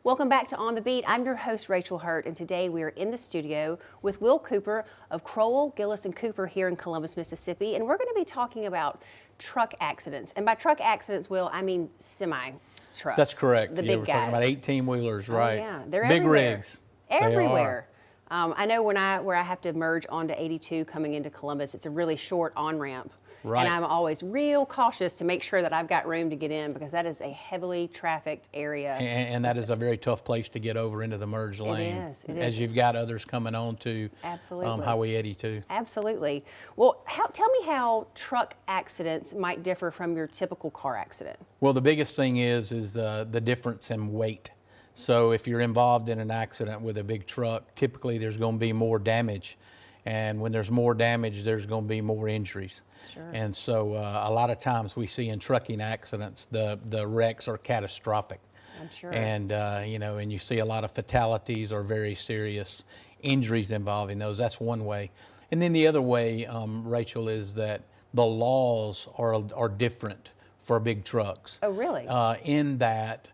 Welcome back to On the Beat. I'm your host, Rachel Hurt, and today we are in the studio with Will Cooper of Crowell, Gillis, and Cooper here in Columbus, Mississippi, and we're going to be talking about truck accidents. And by truck accidents, Will, I mean semi-trucks. That's correct. The Yeah, big we're guys. talking about 18-wheelers, right? Oh, yeah, they're big everywhere. rigs. Everywhere. I know where I have to merge onto 82 coming into Columbus, it's a really short on-ramp. Right. And I'm always real cautious to make sure that I've got room to get in because that is a heavily trafficked area. And that is a very tough place to get over into the merge lane. It is. As you've got others coming on to Highway 82. Absolutely. Well, tell me how truck accidents might differ from your typical car accident. Well, the biggest thing is the difference in weight. So if you're involved in an accident with a big truck, typically there's going to be more damage. And when there's more damage, there's going to be more injuries. Sure. And so a lot of times we see in trucking accidents, the wrecks are catastrophic. I'm sure. And, and you see a lot of fatalities or very serious injuries involving those. That's one way. And then the other way, Rachel, is that the laws are different for big trucks. Oh, really? In that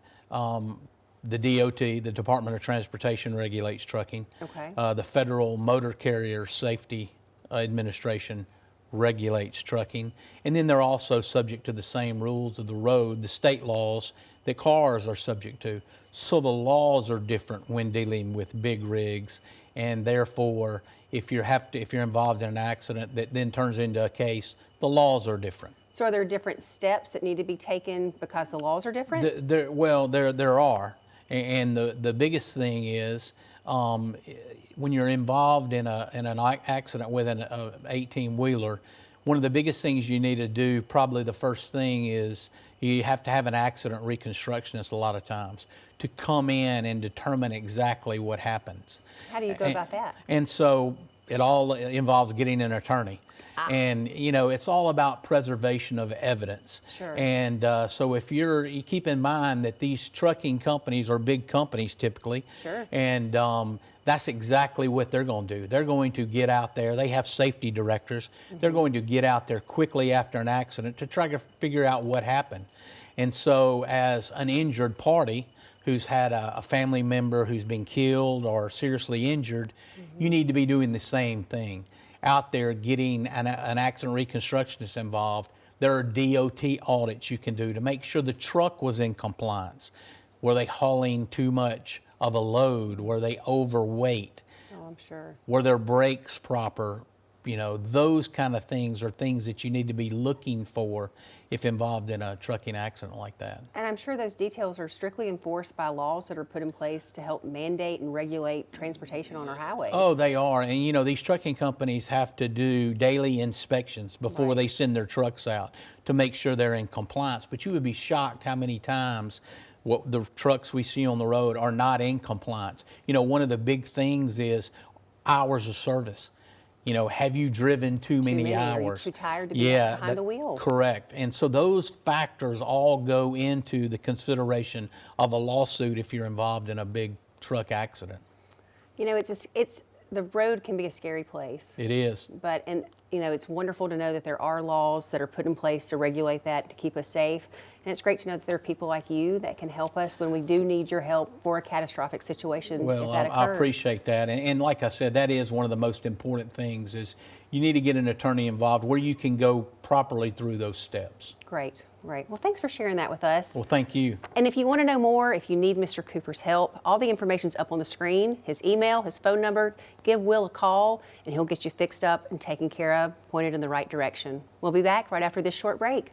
the DOT, the Department of Transportation, regulates trucking. Okay. The Federal Motor Carrier Safety Administration regulates trucking. And then they're also subject to the same rules of the road, the state laws that cars are subject to. So the laws are different when dealing with big rigs, and therefore if you're involved in an accident that then turns into a case, the laws are different. So are there different steps that need to be taken because the laws are different? There are. And the biggest thing is when you're involved in an accident with an 18-wheeler, one of the biggest things you need to do, probably the first thing, is you have to have an accident reconstructionist a lot of times to come in and determine exactly what happens. How do you go about that? And so it all involves getting an attorney. And, it's all about preservation of evidence. Sure. And so if you keep in mind that these trucking companies are big companies typically. Sure. And that's exactly what they're going to do. They're going to get out there. They have safety directors. Mm-hmm. They're going to get out there quickly after an accident to try to figure out what happened. And so as an injured party who's had a family member who's been killed or seriously injured, you need to be doing the same thing. Out there getting an accident reconstructionist involved. There are DOT audits you can do to make sure the truck was in compliance. Were they hauling too much of a load? Were they overweight? Oh, I'm sure. Were their brakes proper? Those kind of things are things that you need to be looking for if involved in a trucking accident like that. And I'm sure those details are strictly enforced by laws that are put in place to help mandate and regulate transportation on our highways. Oh, they are. And these trucking companies have to do daily inspections before they send their trucks out to make sure they're in compliance. But you would be shocked how many times the trucks we see on the road are not in compliance. One of the big things is hours of service. Have you driven too many hours? Are you too tired to be behind the wheel? Correct. And so those factors all go into the consideration of a lawsuit if you're involved in a big truck accident. The road can be a scary place. It is. But it's wonderful to know that there are laws that are put in place to regulate that, to keep us safe. And it's great to know that there are people like you that can help us when we do need your help for a catastrophic situation. Well, if that occurs. I appreciate that. And like I said, that is one of the most important things is you need to get an attorney involved where you can go properly through those steps. Great. Well, thanks for sharing that with us. Well, thank you. And if you want to know more, if you need Mr. Cooper's help, all the information's up on the screen, his email, his phone number. Give Will a call, and he'll get you fixed up and taken care of, pointed in the right direction. We'll be back right after this short break.